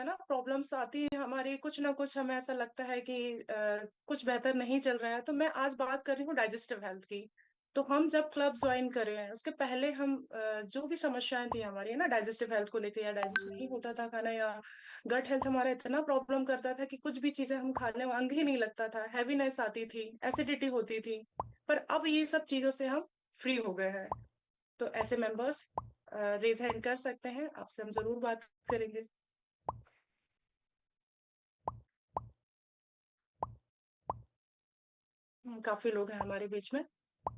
है ना, प्रॉब्लम्स आती है हमारी, कुछ ना कुछ हमें ऐसा लगता है कि कुछ बेहतर नहीं चल रहा है। तो मैं आज बात कर रही हूँ डाइजेस्टिव हेल्थ की। तो हम जब क्लब ज्वाइन करे हैं उसके पहले हम जो भी समस्याएं थी हमारी, है ना, डाइजेस्टिव हेल्थ को लेकर, या डाइजेस्ट नहीं होता था खाना, या गट हेल्थ हमारा इतना प्रॉब्लम करता था कि कुछ भी चीजें हम खाने में अंग ही नहीं लगता था, हैवीनेस आती थी, एसिडिटी होती थी। पर अब ये सब चीजों से हम फ्री हो गए हैं। तो ऐसे मेंबर्स रेज हैंड कर सकते हैं, आपसे हम जरूर बात करेंगे। काफी लोग हैं हमारे बीच में।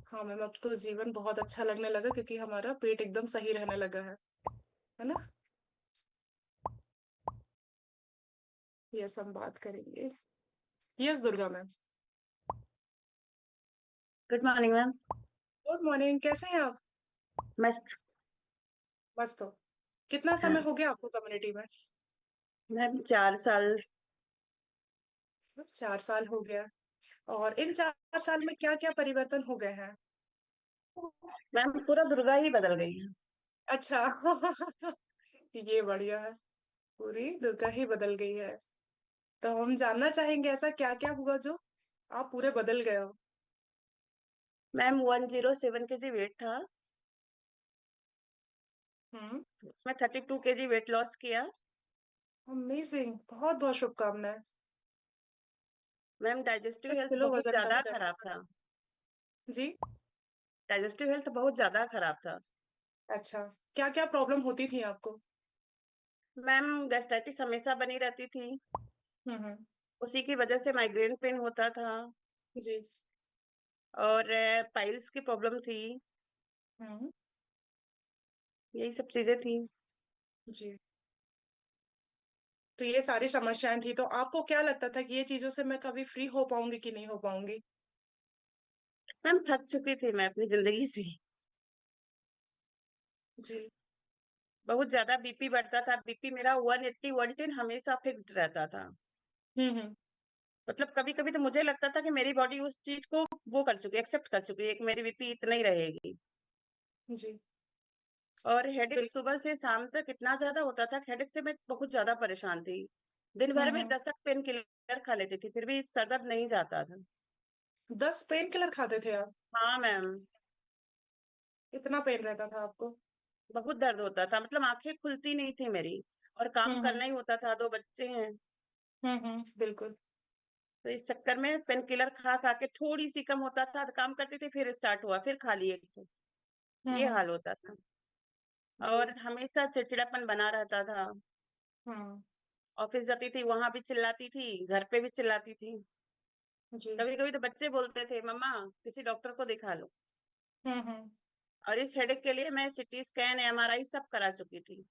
हाँ मैम, अब तो जीवन बहुत अच्छा लगने लगा क्योंकि हमारा पेट एकदम सही रहने लगा है ना। यस, हम बात करेंगे। Yes Durga ma'am. Good morning ma'am. Good morning, कैसे हैं आप? मस्त। मस्त हो। कितना समय हाँ हो गया आपको कम्युनिटी में? मैम, 4 साल। सिर्फ 4 साल हो गया। और इन 4 साल में क्या क्या परिवर्तन हो गए हैं? मैम, पूरा दुर्गा ही बदल गई है। अच्छा ये बढ़िया है। पूरी दुर्गा ही बदल गई है। तो हम जानना चाहेंगे ऐसा क्या क्या हुआ जो आप पूरे बदल गए हो। मैम, 107 kg वेट था। हम्म। उसमें 32 kg वेट लॉस किया। अमेजिंग, बहुत बहुत शुभकामनाएं। मैम, डाइजेस्टिव दस हेल्थ किलो बहुत वजन कम ज्यादा कर। खराब था। जी। डाइजेस्टिव हेल्थ बहुत ज्यादा खराब था। अच्छा, क्या क्या प्रॉब्लम होती थी आपको? मैम, गैस्ट्राइटिस हमेशा बनी रहती थी। हम्म। उसी की वजह से माइग्रेन पेन होता था। जी। और पाइल्स की प्रॉब्लम थी। हम्म। यही सब चीजें थी। जी। तो ये सारी समस्याएं थी, तो आपको क्या लगता था कि ये चीजों से मैं कभी फ्री हो पाऊंगी कि नहीं हो पाऊंगी? मैम, थक चुकी थी मैं अपनी जिंदगी से। जी। बहुत ज्यादा बीपी बढ़ता था। बीपी मेरा 180 110 हमेशा फिक्स्ड रहता था। हम्म। मतलब कभी कभी तो मुझे लगता था कि मेरी बॉडी उस चीज को वो कर चुकी है, एक्सेप्ट कर चुकी है कि मेरी बीपी इतना ही रहेगी। जी। और हेडेक बिल्कुल। सुबह से शाम तक इतना ज्यादा होता था कि हेडेक से मैं बहुत ज्यादा परेशान थी। दिन भर में हम्म। 10 पेन किलर खा लेती थी, फिर भी सर दर्द नहीं जाता था। 10 पेन किलर खाते थे आप? हाँ मैम। इतना पेन रहता था आपको? बहुत दर्द होता था, मतलब आंखें खुलती नहीं थी मेरी। और काम हम्म। करना ही होता था, 2 बच्चे हैं। बिल्कुल। तो इस चक्कर में पेन किलर खा खा के थोड़ी सी कम होता था, काम करती थी, फिर स्टार्ट हुआ, फिर खा लिए तो ये हम्म। हाल होता था। और जी। हमेशा चिड़चिड़ापन बना रहता था। हम्म। ऑफिस जाती थी, वहां भी चिल्लाती थी, घर पे भी चिल्लाती थी। जी। कभी कभी तो बच्चे बोलते थे, मम्मा किसी डॉक्टर को दिखा लो। हम्म। और इस हेडेक के लिए मैं सिटी स्कैन एमआरआई सब करा चुकी थी।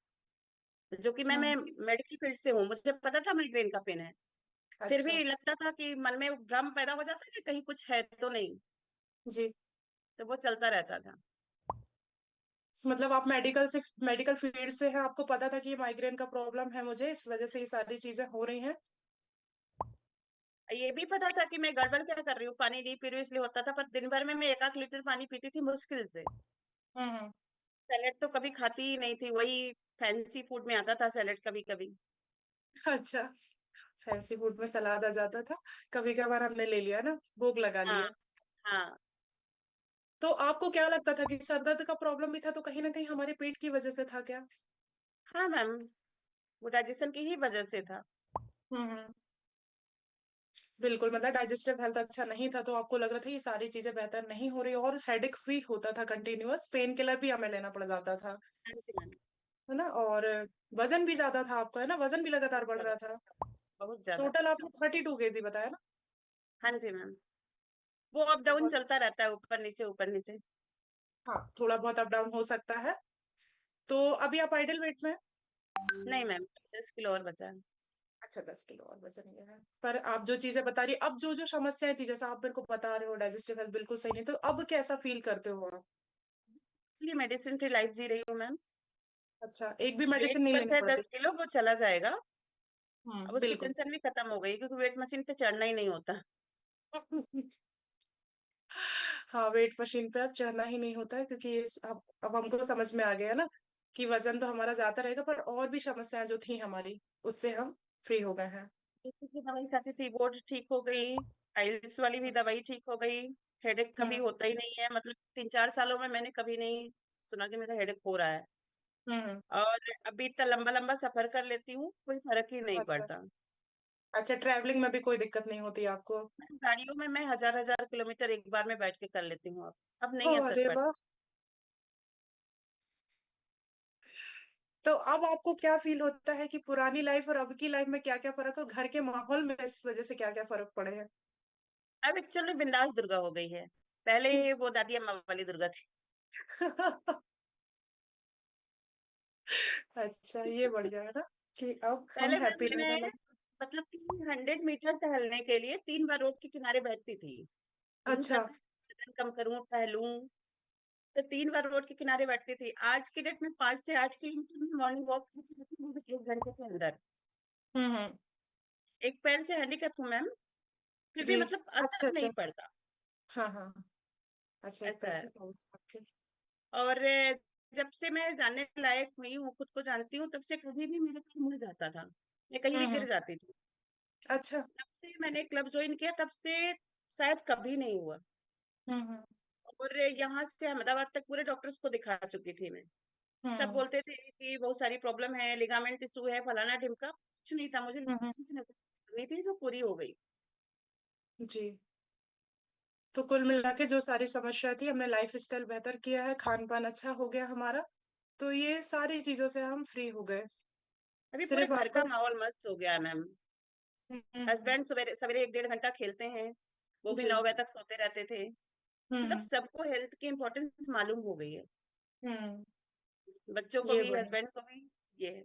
जो कि मैं हम्म। मेडिकल फील्ड से हूँ, मुझे पता था माइग्रेन का पेन है। फिर अच्छा। भी लगता था कि मन में भ्रम पैदा हो जाता है कि कहीं कुछ है तो नहीं। जी। तो वो चलता रहता था। मतलब आप मेडिकल फील्ड से हैं, आपको पता था कि ये माइग्रेन का प्रॉब्लम है मुझे, इस वजह से ये सारी चीजें हो रही हैं। ये भी पता था कि मैं गड़बड़ क्या कर रही हूँ, पानी नहीं पी रही हूँ इसलिए होता था, पर दिन भर में मैं 1 8 लीटर पानी पीती थी मुश्किल से। हम्म। सैलेड तो कभी खाती ही नहीं थी, वही फैंसी फूड में आता था सैलेड कभी कभी। अच्छा, फैंसी फूड में सलाद आ जाता था। कभी कभार हमने ले लिया ना, भोग लगा हाँ। लिया। हाँ। तो आपको क्या लगता था कि सर दर्द का प्रॉब्लम भी था तो कहीं ना कहीं हमारे पेट की वजह से था क्या? हाँ मैम, वो डाइजेशन की ही वजह से था। हम्म। बिल्कुल, मतलब डाइजेस्टिव हेल्थ अच्छा नहीं था तो आपको लग रहा था ये सारी चीजें बेहतर नहीं हो रही, और हेडेक भी होता था, कंटिन्यूअस पेन किलर भी हमें लेना पड़ जाता था, हाँ जी मैम। है ना। और वजन भी ज्यादा था आपका, है ना, वजन भी बहुत लगातार बढ़ ज्यादा। रहा था। बहुत ज्यादा। टोटल आपने 32 kg बताया ना? हाँ जी मैम। वो अप डाउन बहुत। चलता रहता है, ऊपर नीचे ऊपर नीचे। हाँ, थोड़ा बहुत अप डाउन हो सकता है। तो अभी आप आइडल वेट में हैं? नहीं मैम, 10 किलो और बचा है। अच्छा, 10 किलो और वजन ये है। पर आप जो चीजें बता रही, अब जो जो समस्याएं थी, जैसा आप मेरे को बता रहे हो डाइजेस्टिव हेल्थ बिल्कुल सही नहीं, तो अब कैसा फील करते हो आप? इसलिए मेडिसिन फ्री लाइफ जी रही हूँ मैम। अच्छा, एक भी वेट मेडिसिन नहीं बस लेनी है पड़ती? 10 किलो, वो चला जाएगा। अब उसकी बिल्कुल। टेंशन भी खत्म हो गई क्योंकि वेट मशीन पे चढ़ना ही नहीं होता। हाँ, वेट मशीन पे अब चढ़ना ही नहीं होता है क्योंकि अब हमको समझ में आ गया ना कि वज़न तो हमारा जाता रहेगा, पर और भी समस्याएँ जो थी हमारी, उससे हम फ्री हो गए हैं। बीपी की दवाई खाती थी, वो ठीक हो गई। आइल्स वाली भी दवाई ठीक हो गई। हेडेक कभी हुँ, होता ही नहीं है, मतलब 3-4 सालों में मैंने कभी नहीं सुना कि मेरा हेडेक हो रहा है। हुँ, और अभी इतना लंबा-लंबा सफ़र कर लेती हूँ, कोई फ़र्क ही नहीं अच्छा। पड़ता। अच्छा, ट्रैवलिंग में भी कोई दिक्कत नहीं होती आपको? गाड़ियों में मैं हज़ार-हज़ार किलोमीटर एक बार में बैठ के कर लेती हूँ अब। अब नहीं ओह, असर अरे पड़ता। वाह! तो अब आपको क्या फ़ील होता है कि पुरानी लाइफ़ और अब की लाइफ़ में क्या-क्या फ़र्क है? और घर के माहौल में इस वज़ह से क्या-क्या फ़र्क पड़े हैं? अब एक्चुअली बिंदास दुर्गा हो गई है। पहले वो दादी अम्मा वाली दुर्गा थी। अच्छा, ये बढ़िया है ना कि अब हम पहले हैप्पी मैंने रहने लगे। मतलब कि 100 मीटर टहलने के लिए 3 बार रोड के किनारे बैठती थी। मन अच्छा। करता वज़न कम करूँ, टहलूँ, तो 3 बार रोड के किनारे बैठती थी। आज की डेट में 5 से 8 किलोमीटर में मॉर्निंग वॉक करती रहती हूँ, वो भी 1 घंटे के अंदर। हुँ, हुँ। एक पैर से हैंडीकैप हूँ मैम, फिर भी जी। मतलब अच्छा, असर नहीं अच्छा। पड़ता, हाँ, हाँ। अच्छा, एक ऐसा पैर है। पे पाँव आपके। और जब से मैं जानने लायक हुई हूँ, खुद को जानती हूँ, तब से कभी भी मेरा पैर मुड़ जाता था। मैं कहीं हुँ, भी गिर हुँ। जाती थी। अच्छा। जब से मैंने क्लब जॉइन किया तब से शायद कभी नहीं हुआ। हुँ, हुँ। और यहाँ से अहमदाबाद तक पूरे डॉक्टर्स को दिखा चुकी थी मैं। सब हुँ। बोलते थे कि बहुत सारी प्रॉब्लम है, लिगामेंट इश्यू है, फलाना-ढिमका, कुछ नहीं था। मुझे हुँ, हुँ। किसी ने करनी थी जो पूरी हो गई। जी। तो कुल मिला के जो सारी समस्या थी, हमने लाइफ़स्टाइल बेहतर किया है, खान-पान अच्छा हो गया हमारा, तो ये सारी चीज़ों से हम फ्री हो गए। अभी पूरे सिर्फ़ घर का आपको माहौल मस्त हो गया है मैम। हुँ, हुँ, हुँ। हस्बैंड सवेरे सवेरे 1 डेढ़ घंटा खेलते हैं, वो भी जी। 9 बजे तक सोते रहते थे। मतलब हुँ, सबको हेल्थ की इम्पोर्टेंस मालूम हो गई है। हुँ। बच्चों को ये भी, बढ़िया। हस्बैंड को भी ये है।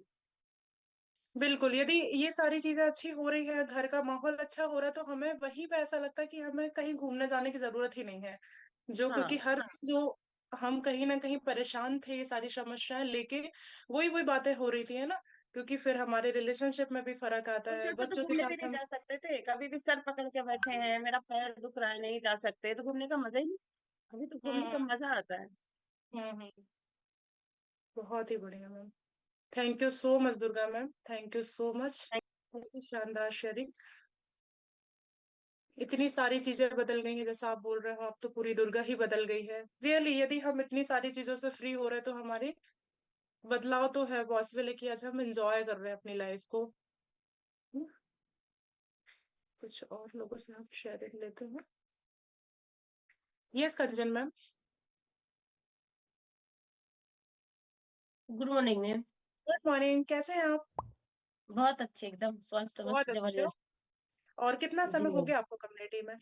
बिल्कुल, यदि ये सारी चीज़ें अच्छी हो रही है, घर का माहौल अच्छा हो रहा है, तो हमें वहीं पे ऐसा लगता है कि हमें कहीं घूमने जाने की ज़रूरत ही नहीं है। जो क्योंकि हाँ, हर जो हम कहीं न कहीं परेशान थे ये सारी समस्याएँ लेके, वही-वही बातें हो रही थी, है ना? क्योंकि फिर हमारे रिलेशनशिप में भी फ़र्क आता उस है, सिर पे तो बच्चों के घूमने भी साथ नहीं हम जा सकते थे, कभी भी सर पकड़ के बैठे हैं, मेरा पैर दुख रहा है, नहीं जा सकते, तो घूमने का मज़ा ही नहीं। अभी तो हुँ, घूमने का हुँ। मज़ा आता है। हुँ, हुँ। बहुत ही बढ़िया ma'am. Thank you so much Durga ma'am, thank you so much. बहुत ही शानदार शेयरिंग। इतनी सारी चीज़ें बदल गई हैं जैसा आप बोल रहे हो, अब तो पूरी दुर्गा ही बदल गई है। रियली यदि हम इतनी सारी चीज़ों से फ्री हो रहे हैं तो हमारी बदलाव तो है पॉसिबल है कि आज हम एन्जॉय कर रहे हैं अपनी लाइफ़ को। हुँ, कुछ और लोगों से आप शेयरिंग लेते हैं। Yes Kanchan ma'am, good morning ma'am. Good morning कैसे हैं आप? बहुत अच्छे, एकदम स्वस्थ बहुत मस्त अच्छे हो। जबरदस्त। और कितना जी समय हो मैम। गया आपको कम्युनिटी में?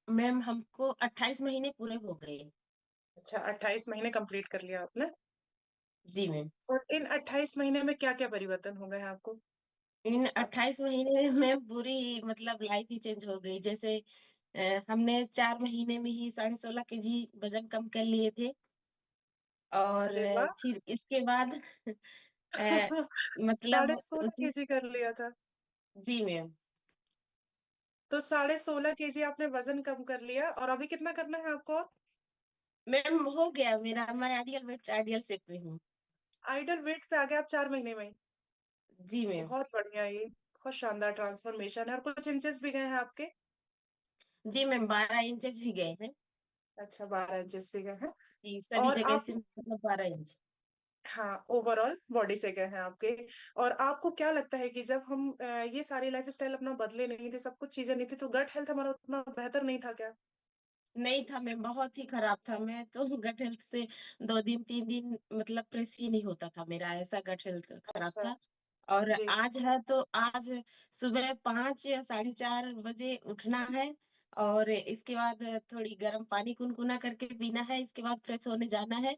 मैम हमको 28 महीने पूरे हो गए। अच्छा 28 महीने कंप्लीट कर लिया आपने। जी मैम। और इन 28 महीने में क्या-क्या परिवर्तन हो गए हैं आपको? इन 28 महीने में पूरी मतलब लाइफ ही चेंज हो गई। जैसे हमने 4 महीने में ही साढ़े 16 केजी वज़न कम कर लिए थे और अरे वाह! फिर इसके बाद अ, साढ़े मतलब 16 उसी केजी कर लिया था। जी मैम। तो साढ़े 16 केजी आपने वज़न कम कर लिया और अभी कितना करना है आपको और? मैम हो गया मेरा, मैं आइडियल वेट आइडियल शेप में हूँ। आइडल वेट पे आ गए आप 4 महीने में ही। जी मैम। बहुत बढ़िया ये, बहुत शानदार ट्रांसफॉर्मेशन है और कुछ इंचेस भी गए हैं आपके? जी मैम 12 इंचेस भी गए हैं। अच्छा 12 इंचेस भी गए हैं जी, सभी और जगह आप से मतलब 12 इंच। हाँ, ओवरऑल बॉडी से गए हैं आपके और आपको क्या लगता है कि जब हम ये सारी लाइफ़स्टाइल अपना बदले नहीं थे, सब कुछ चीज़ें नहीं थी, तो गट हेल्थ हमारा उतना बेहतर नहीं था क्या? नहीं था मैम, बहुत ही खराब था। मैं तो गट हेल्थ से 2 दिन 3 दिन मतलब प्रेस ही नहीं होता था मेरा, ऐसा गट हेल्थ खराब अच्छा, था। और जी, आज है तो आज सुबह 5 या साढ़े 4 बजे उठना है और इसके बाद थोड़ी गर्म पानी गुनगुना करके पीना है, इसके बाद फ्रेश होने जाना है।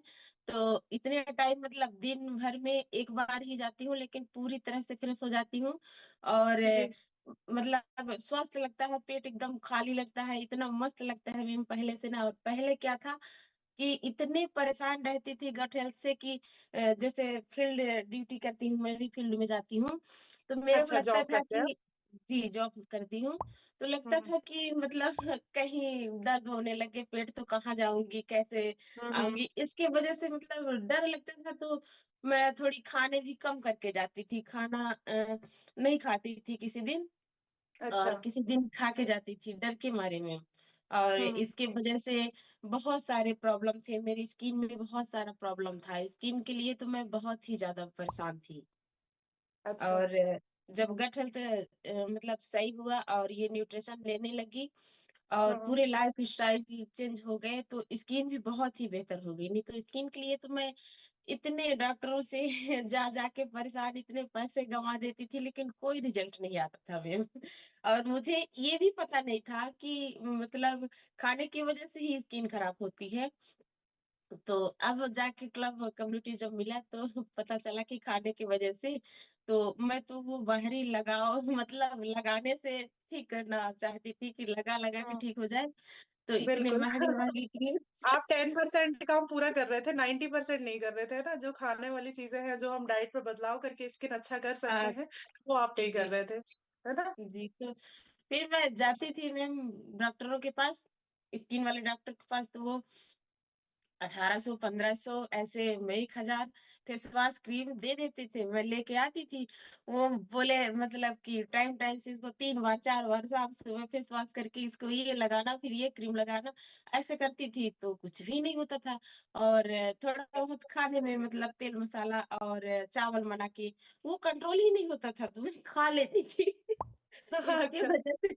तो इतने टाइम मतलब दिन भर में 1 बार ही जाती हूँ, लेकिन पूरी तरह से फ्रेश हो जाती हूँ और जी, मतलब स्वस्थ लगता है, पेट एकदम खाली लगता है, इतना मस्त लगता है मैम पहले से ना। और पहले क्या था कि इतने परेशान रहती थी गट हेल्थ से कि जैसे फील्ड ड्यूटी करती हूँ, मैं भी फील्ड में जाती हूँ, तो मेरे को अच्छा लगता जॉब था करते हैं आप? कि जी, जॉब करती हूँ, तो लगता हुँ, था कि मतलब कहीं दर्द होने लगे पेट तो कहाँ जाऊँगी, कैसे हुँ, हुँ, आऊँगी? इसकी वजह से मतलब डर लगता था तो मैं थोड़ी खाने भी कम करके जाती थी, खाना नहीं खाती थी किसी दिन अच्छा। और किसी दिन खा के जाती थी, डर के मारे में। और हुँ, इसकी वजह से बहुत सारे प्रॉब्लम थे, मेरी स्किन में बहुत सारा प्रॉब्लम था, स्किन के लिए तो मैं बहुत ही ज़्यादा परेशान थी। अच्छा। और जब गट हेल्थ मतलब सही हुआ और ये न्यूट्रिशन लेने लगी और हाँ, हाँ। पूरे लाइफ़स्टाइल भी चेंज हो गए, तो स्किन भी बहुत ही बेहतर हो गई। नहीं तो स्किन के लिए तो मैं इतने डॉक्टरों से जा के परेशान, इतने पैसे गँवा देती थी, लेकिन कोई रिज़ल्ट नहीं आता था मैम। और मुझे ये भी पता नहीं था कि मतलब खाने की वज़ह से ही स्किन खराब होती है। तो अब जाके क्लब कम्युनिटी जब मिला तो पता चला कि खाने की वजह से, तो मैं तो वो बाहरी लगाव मतलब लगाने से ठीक करना चाहती थी कि लगा-लगा के हाँ, ठीक हो जाए, तो इतने बिल्कुल। महँगी-महँगी क्रीम आप 10% काम पूरा कर रहे थे, 90% नहीं कर रहे थे, है ना? जो खाने वाली चीज़ें हैं, जो हम डाइट पे बदलाव करके स्किन अच्छा कर सकते अ, हैं, वो आप नहीं कर जी, रहे थे, है ना? जी, तो फिर मैं जाती थी मैम डॉक्टरों के पास, स्किन वाले डॉक्टर के पास, तो वो 1800 1500 ऐसे में 1000 फेस वॉश क्रीम दे देते थे, मैं लेके आती थी। वो बोले मतलब कि टाइम टाइम से इसको 3 बार 4 बार शाम सुबह फेस वॉश करके इसको ये लगाना, फिर ये क्रीम लगाना, ऐसे करती थी तो कुछ भी नहीं होता था। और थोड़ा बहुत खाने में मतलब तेल मसाला और चावल बना के वो कंट्रोल ही नहीं होता था, तो मैं खा लेती थी। इसके अच्छा। वजह से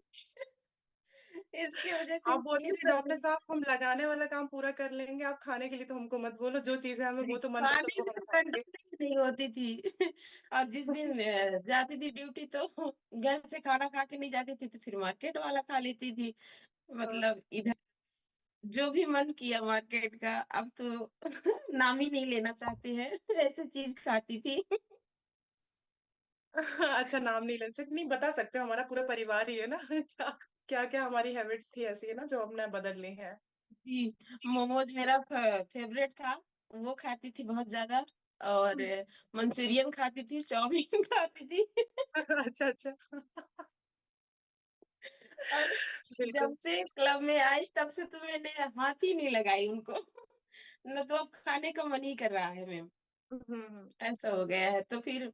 इसकी वजह से आप बोलती स्किन थी पर डॉक्टर साहब हम लगाने वाला काम पूरा कर लेंगे, आप खाने के लिए तो हमको मत बोलो, जो चीज़ें हमें नहीं, वो तो मनपसंद खाने वो में हम तो खाएँगे। कंट्रोल ही नहीं होती थी। और जिस दिन जाती थी ड्यूटी तो घर से खाना खा के नहीं जाती थी, तो फिर मार्केट वाला खा लेती थी। हाँ। मतलब इधर जो भी मन किया मार्केट का, अब तो नाम ही नहीं लेना चाहते हैं, ऐसी चीज़ खाती थी। अच्छा, नाम नहीं ले सकते, नहीं बता सकते हो, हमारा पूरा परिवार ही है ना। क्या क्या-क्या हमारी हैबिट्स थी ऐसी है ना, जो हमने बदल ली हैं। जी, मोमोज़ मेरा फ़ेवरेट था, वो खाती थी बहुत ज़्यादा और मंचूरियन खाती थी, चाउमीन खाती थी। अच्छा, अच्छा। और जब बिल्कुल। से क्लब में आई तब से तो मैंने हाथ ही नहीं लगाई उनको। ना तो अब खाने का मन ही कर रहा है मैम, हुँ, हुँ। ऐसा हो गया है। तो फिर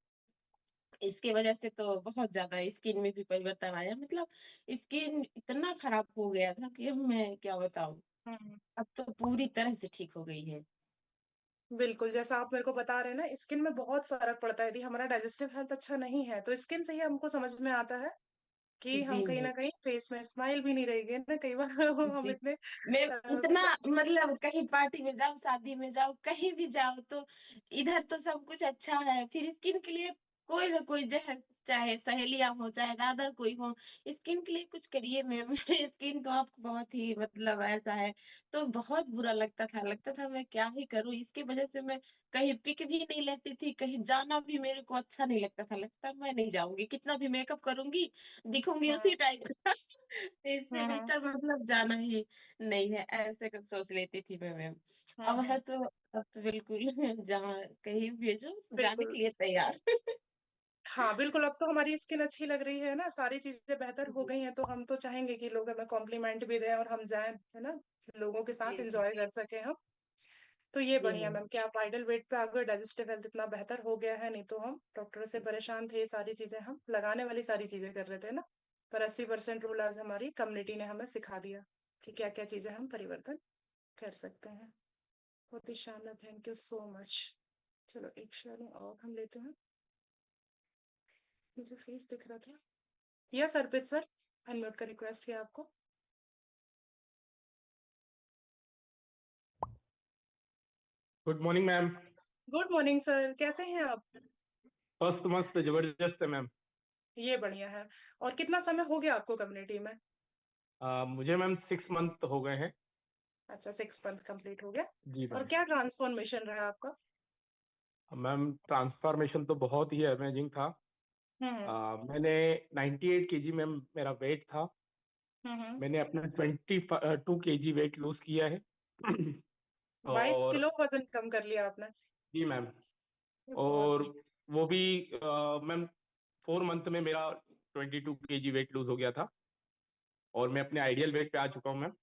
इसकी वजह से तो बहुत ज़्यादा स्किन में भी परिवर्तन आया मतलब स्किन इतना खराब हो गया था कि अब मैं क्या बताऊँ। हुँ, हुँ। अब तो पूरी तरह से ठीक हो गई है। बिल्कुल, जैसा आप मेरे को बता रहे हैं ना, स्किन में बहुत फ़र्क पड़ता है, यदि हमारा डाइजेस्टिव हेल्थ अच्छा नहीं है, तो स्किन से ही हमको समझ में आता है कि हम जी कहीं मैम। न कहीं फेस में स्माइल भी नहीं रहेगी ना, कई बार हम जी। इतने मैं इतना मतलब मतलब कहीं पार्टी में जाओ, शादी में जाओ, कहीं भी जाओ तो इधर तो सब कुछ अच्छा है, फिर स्किन के लिए कोई ना कोई जैसे चाहे सहेलियाँ हो, चाहे दादा कोई हो, स्किन के लिए कुछ करिए मैम। स्किन तो आपको बहुत ही मतलब ऐसा है, तो बहुत बुरा लगता था मैं क्या ही करूँ? इसकी वजह से मैं कहीं पिक भी नहीं लेती थी, कहीं जाना भी मेरे को अच्छा नहीं लगता था, लगता मैं नहीं जाऊँगी, कितना भी मेकअप करूँगी, दिखूँगी हुँ, उसी टाइप का। इससे हुँ, हुँ। बेहतर मतलब जाना ही नहीं है, ऐसे कुछ सोच लेती थी मैं मैम। हुँ, हुँ। अब तो बिल्कुल जहाँ कहीं भेजो जाने बिल्कुल। के लिए तैयार। हाँ, बिल्कुल, अब तो हमारी स्किन अच्छी लग रही है ना, सारी चीज़ें बेहतर हो जी, गई हैं, तो हम तो चाहेंगे कि लोग हमें कॉम्प्लीमेंट भी दें और हम जाएँ, है ना? लोगों के साथ जी, जी, एन्जॉय कर सकें हम। तो ये जी बढ़िया मैम। मैम कि आप आइडल वेट पे आ गए, डाइजेस्टिव हेल्थ इतना बेहतर हो गया है, नहीं तो हम डॉक्टरों से जी, परेशान थे, ये सारी चीज़ें हम लगाने वाली सारी चीज़ें कर रहे थे ना। पर 80% रूल आज हमारी कम्युनिटी ने हमें सिखा दिया कि क्या-क्या चीज़ें हम परिवर्तन कर सकते हैं। बहुत ही शानदार, थैंक यू सो मच। चलो एक शेयरिंग और हम लेते हैं। मुझे फेस दिख रहा था। यस अर्पित सर, अनम्यूट का रिक्वेस्ट किया आपको। Good morning ma'am. Good morning sir, कैसे हैं आप? मस्त मस्त जबरदस्त है मैम। ये बढ़िया है। और कितना समय हो गया आपको कम्युनिटी में? मुझे मैम 6 मंथ हो गए हैं। अच्छा 6 मंथ कंप्लीट हो गया। जी और मैम। क्या ट्रांसफॉर्मेशन रहा आपका? मैम ट्रांसफॉर्मेशन तो बहुत ही अमेजिंग था। हुँ, हुँ। मैंने 98 केजी मैम मेरा वेट था। हुँ, हुँ। मैंने अपना 22 केजी वेट लूज किया है। 22 और किलो वज़न कम कर लिया आपने। जी मैम। ये बहुत और बढ़िया। वो भी मैम 4 मंथ में मेरा 22 केजी वेट लूज हो गया था। और मैं अपने आइडियल वेट पे आ चुका हूँ मैम।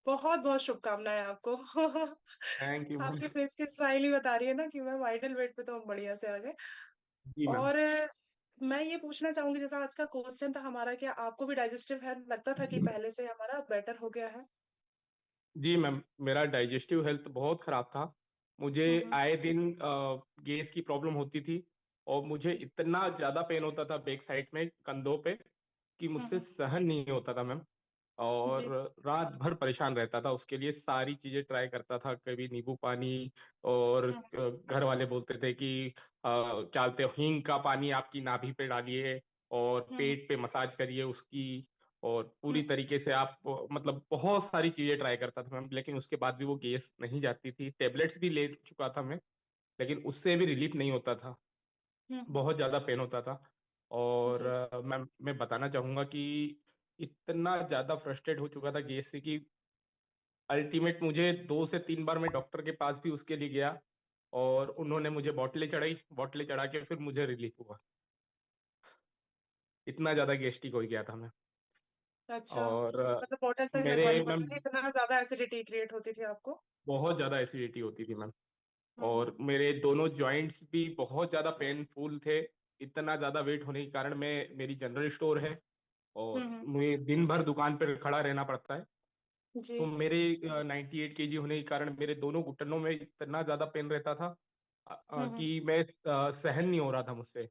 बहुत-बहुत शुभकामनाएँ आपको। Thank you ma'am. आपके फेस की स्माइल ही बता रही है ना कि मैम आइडल वेट पे तो हम बढ़िया से आ गए। जी मैम। और मैं ये पूछना चाहूँगी जैसा आज का क्वेश्चन था हमारा, क्या आपको भी डाइजेस्टिव हेल्थ लगता था कि पहले से हमारा बेटर हो गया है? जी मैम, मेरा डाइजेस्टिव हेल्थ बहुत खराब था। मुझे हुँ, हुँ। आए दिन गैस की प्रॉब्लम होती थी और मुझे इतना ज़्यादा पेन होता था बैक साइड में कंधों पे कि हुँ, मुझसे हुँ। सहन नहीं होता था मैम। और जी। रात भर परेशान रहता था, उसके लिए सारी चीज़ें ट्राई करता था, कभी नींबू पानी और हुँ, हुँ। घर वाले बोलते थे कि क्या बोलते हैं, हींग का पानी आपकी नाभि पे डालिए और हुँ, हुँ। पेट पे मसाज करिए उसकी, और हुँ, पूरी तरीके से आप मतलब बहुत सारी चीज़ें ट्राई करता था मैम, लेकिन उसके बाद भी वो गैस नहीं जाती थी। टेबलेट्स भी ले चुका था मैं, लेकिन उससे भी रिलीफ नहीं होता था, हुँ, हुँ। बहुत ज़्यादा पेन होता था। और जी। मैं बताना चाहूँगा कि इतना ज़्यादा फ्रस्ट्रेट हो चुका था गैस से कि अल्टीमेट मुझे 2 से 3 बार मैं डॉक्टर के पास भी उसके लिए गया और उन्होंने मुझे बॉटलें चढ़ाई, बॉटलें चढ़ा के फिर मुझे रिलीफ हुआ। इतना ज़्यादा गैस्ट्रिक हो गया था मैं। अच्छा, और मतलब बॉटल तक मेरे लगवानी मैम पड़ती थी, इतना ज़्यादा एसिडिटी क्रिएट होती थी आपको? बहुत ज़्यादा एसिडिटी होती थी मैम। हुँ, हुँ। और मेरे दोनों जॉइंट्स भी बहुत ज़्यादा पेनफुल थे। इतना ज़्यादा वेट होने के कारण मेरी जनरल स्टोर है हुँ, और हुँ। मुझे दिन भर दुकान पर खड़ा रहना पड़ता है। तो जी। मेरे 98 केजी होने के कारण मेरे दोनों घुटनों में इतना ज़्यादा पेन रहता था हुँ, हुँ। कि मैं सहन नहीं हो रहा था मुझसे।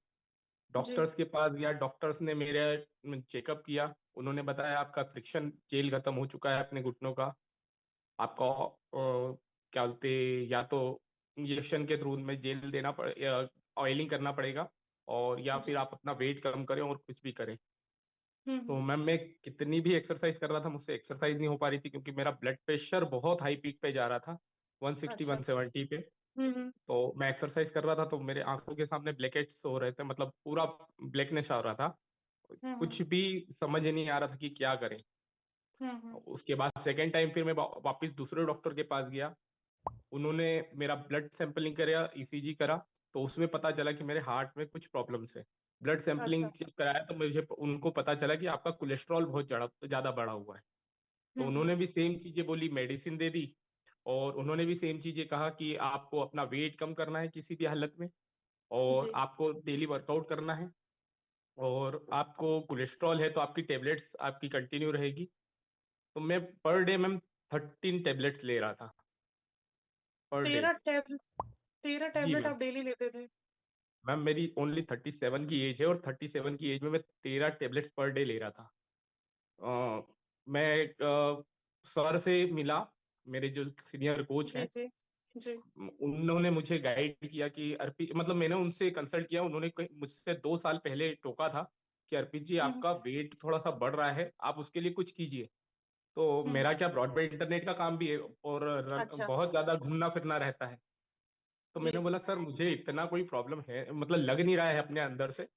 जी। डॉक्टर्स के पास गया, डॉक्टर्स ने मेरा चेकअप किया। उन्होंने बताया आपका फ्रिक्शन जेल खत्म हो चुका है अपने घुटनों का। आपका क्या बोलते, या तो इंजेक्शन के थ्रू में जेल देना पड़े या ऑयलिंग करना पड़ेगा, और या जी। फिर आप अपना वेट कम करें और कुछ भी करें। हुँ, तो हुँ। मैम मैं कितनी भी एक्सरसाइज कर रहा था, मुझसे एक्सरसाइज नहीं हो पा रही थी क्योंकि मेरा ब्लड प्रेशर बहुत हाई पीक पे जा रहा था, 160 अच्छा। 170 पे। हुँ, हुँ। तो मैं एक्सरसाइज कर रहा था तो मेरे आंखों के सामने ब्लैक हेड्स हो रहे थे, मतलब पूरा ब्लैकनेस आ रहा था। हुँ, हुँ। कुछ भी समझ नहीं आ रहा था कि क्या करें। हुँ, हुँ। उसके बाद सेकेंड टाइम फिर मैं वापस दूसरे डॉक्टर के पास गया। उन्होंने मेरा ब्लड सैंपलिंग कराया, ईसीजी करा, तो उसमें पता चला कि मेरे हार्ट में कुछ प्रॉब्लम्स है। ब्लड अच्छा। सैंपलिंग जब कराया तो मुझे उनको पता चला कि आपका कोलेस्ट्रॉल बहुत ज़्यादा बढ़ा हुआ है। तो हुँ, हुँ। उन्होंने भी सेम चीज़ें बोली, मेडिसिन दे दी। और उन्होंने भी सेम चीज़ें कहा कि आपको अपना वेट कम करना है किसी भी हालत में, और जी। आपको डेली वर्कआउट करना है, और आपको कोलेस्ट्रॉल है तो आपकी टेबलेट्स आपकी कंटिन्यू रहेगी। तो मैं पर डे मैम 13 टेबलेट्स ले रहा था, पर डे। 13 टैब 13 जी टैबलेट मैम। आप डेली लेते थे? मैम मेरी ओनली 37 की एज है और 37 की एज में मैं 13 टेबलेट्स पर डे ले रहा था। मैं सर से मिला, मेरे जो सीनियर कोच जी, हैं, जी। जी। उन्होंने मुझे गाइड किया कि अर्पित, मतलब मैंने उनसे कंसल्ट किया, उन्होंने मुझसे 2 साल पहले टोका था कि अर्पित जी हुँ, हुँ। आपका वेट थोड़ा सा बढ़ रहा है, आप उसके लिए कुछ कीजिए। तो हुँ, मेरा हुँ। क्या ब्रॉडबैंड इंटरनेट का काम भी है और अच्छा। बहुत ज़्यादा घूमना फिरना रहता है। तो जी, मैंने जी। बोला सर मुझे इतना कोई प्रॉब्लम है, मतलब लग नहीं रहा है अपने अंदर से,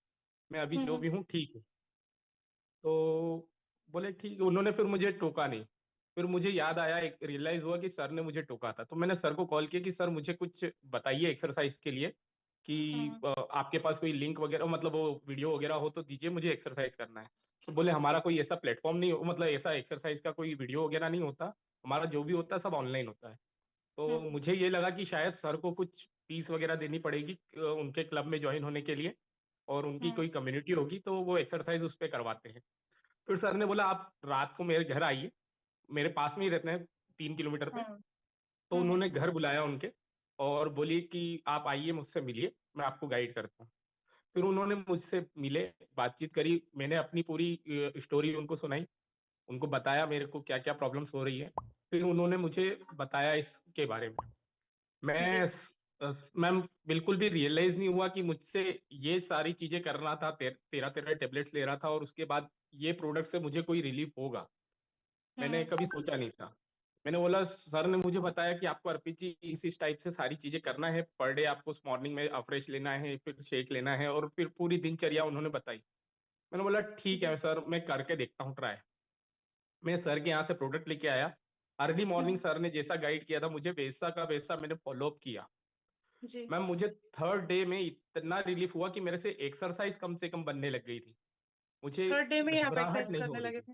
मैं अभी हुँ, जो हुँ। भी हूँ ठीक हूँ। तो बोले ठीक है, उन्होंने फिर मुझे टोका नहीं। फिर मुझे याद आया, एक रियलाइज हुआ कि सर ने मुझे टोका था, तो मैंने सर को कॉल किया कि सर मुझे कुछ बताइए एक्सरसाइज के लिए हुँ, कि हुँ। आपके पास कोई लिंक वगैरह, मतलब वो वीडियो वगैरह हो तो दीजिए, मुझे एक्सरसाइज करना है। तो बोले हमारा कोई ऐसा प्लेटफॉर्म नहीं, मतलब ऐसा एक्सरसाइज का कोई वीडियो वगैरह नहीं होता, हमारा जो भी होता है सब ऑनलाइन होता है। हुँ, तो हुँ। मुझे ये लगा कि शायद सर को कुछ फीस वगैरह देनी पड़ेगी उनके क्लब में ज्वाइन होने के लिए, और उनकी हुँ, कोई कम्युनिटी होगी तो वो एक्सरसाइज उस पर करवाते हैं। फिर सर ने बोला आप रात को मेरे घर आइए, मेरे पास में ही रहते हैं, 3 किलोमीटर पे। हुँ। तो हुँ, हुँ। उन्होंने घर बुलाया उनके और बोली कि आप आइए मुझसे मिलिए, मैं आपको गाइड करता हूँ। फिर उन्होंने मुझसे मिले, बातचीत करी, मैंने अपनी पूरी स्टोरी उनको सुनाई, उनको बताया मेरे को क्या क्या प्रॉब्लम्स हो रही है। फिर उन्होंने मुझे बताया इसके बारे में। मैं जी। मैम बिल्कुल भी रियलाइज नहीं हुआ कि मुझसे ये सारी चीजें करना था, 13 टेबलेट्स ले रहा था और उसके बाद ये प्रोडक्ट से मुझे कोई रिलीफ होगा, हुँ, मैंने हुँ। कभी सोचा नहीं था। मैंने बोला सर ने मुझे बताया कि आपको अर्पित जी इस टाइप से सारी चीजें करना है, पर डे आपको मॉर्निंग में अफ्रेश लेना है, फिर शेक लेना है, और फिर पूरी दिनचर्या उन्होंने बताई। मैंने बोला ठीक जी। है सर, मैं करके देखता हूँ ट्राई। मैं सर के यहाँ से प्रोडक्ट लेके आया, अर्ली हुँ, मॉर्निंग हुँ। सर ने जैसा गाइड किया था मुझे वैसा का वैसा मैंने फॉलो अप किया। जी। मैम मुझे थर्ड डे में इतना रिलीफ हुआ कि मेरे से एक्सरसाइज कम से कम बनने लग गई थी, मुझे 3rd डे में ही आप घबराहट एक्सरसाइज़ नहीं हो करने रही लगे थी। थे?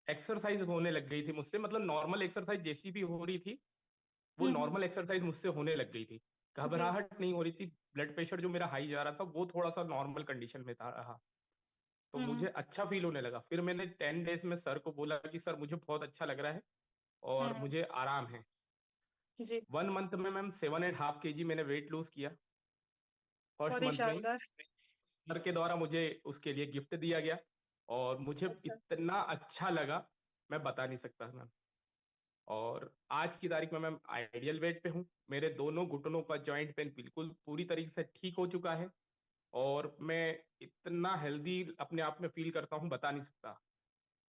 एक्सरसाइज होने लग गई थी मुझसे, मतलब नॉर्मल एक्सरसाइज जैसी भी हो रही थी, वो हम्म। नॉर्मल एक्सरसाइज मुझसे होने लग गई थी। जी। घबराहट नहीं हो रही थी, ब्लड प्रेशर जो मेरा हाई जा रहा था वो थोड़ा सा नॉर्मल कंडीशन में था रहा। तो हम्म। मुझे अच्छा फील होने लगा। फिर मैंने 10 डेज में सर को बोला कि सर मुझे बहुत अच्छा लग रहा है और हम्म। मुझे आराम है। जी। 1 मंथ में मैम 7.5 kg मैंने वेट लूज किया, फर्स्ट बहुत ही मंथ में ही। शानदार। सर के द्वारा मुझे उसके लिए गिफ्ट दिया गया और मुझे अच्छा। इतना अच्छा लगा, मैं बता नहीं सकता मैम। और आज की तारीख में मैम आइडियल वेट पे हूँ, मेरे दोनों घुटनों का जॉइंट पेन बिल्कुल पूरी तरीके से ठीक हो चुका है और मैं इतना हेल्दी अपने आप में फील करता हूँ, बता नहीं सकता।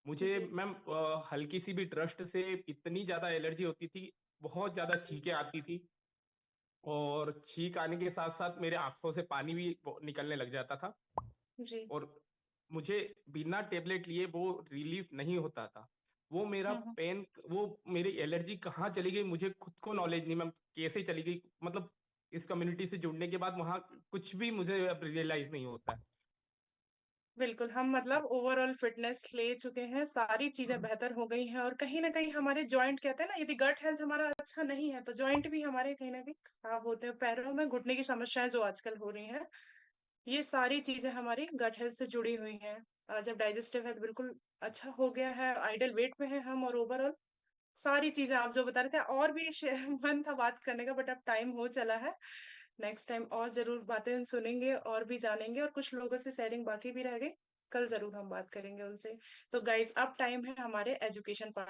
मुझे जी। मैम हल्की सी भी डस्ट से इतनी ज्यादा एलर्जी होती थी, बहुत ज्यादा छींकें आती थी और छींक आने के साथ साथ मेरे आंखों से पानी भी निकलने लग जाता था जी। और मुझे बिना टेबलेट लिए वो रिलीफ नहीं होता था। वो मेरा हम्म। पेन, वो मेरी एलर्जी कहाँ चली गई मुझे खुद को नॉलेज नहीं मैम, कैसे चली गई, मतलब इस कम्युनिटी से जुड़ने के बाद वहाँ कुछ भी मुझे अब रियलाइज नहीं होता है। बिल्कुल, हम मतलब ओवरऑल फिटनेस ले चुके हैं, सारी चीज़ें बेहतर हो गई हैं और कहीं न कहीं हमारे जॉइंट कहते हैं ना, यदि गट हेल्थ हमारा अच्छा नहीं है, तो जॉइंट भी हमारे कहीं न कहीं खराब होते हैं। पैरों में घुटने की समस्याएँ जो आजकल हो रही हैं, ये सारी चीज़ें हमारी गट हेल्थ से जुड़ी हुई हैं। जब डाइजेस्टिव हेल्थ बिल्कुल अच्छा हो गया है, आइडियल वेट में हैं हम और ओवरऑल सारी चीज़ें आप जो बता रहे थे और भी मन था बात करने का बट अब टाइम हो चला है। नेक्स्ट टाइम और ज़रूर बातें हम सुनेंगे और भी जानेंगे और कुछ लोगों से शेयरिंग बाकी भी रह गई। कल ज़रूर हम बात करेंगे उनसे। तो गाइज़ अब टाइम है हमारे एजुकेशन पार्ट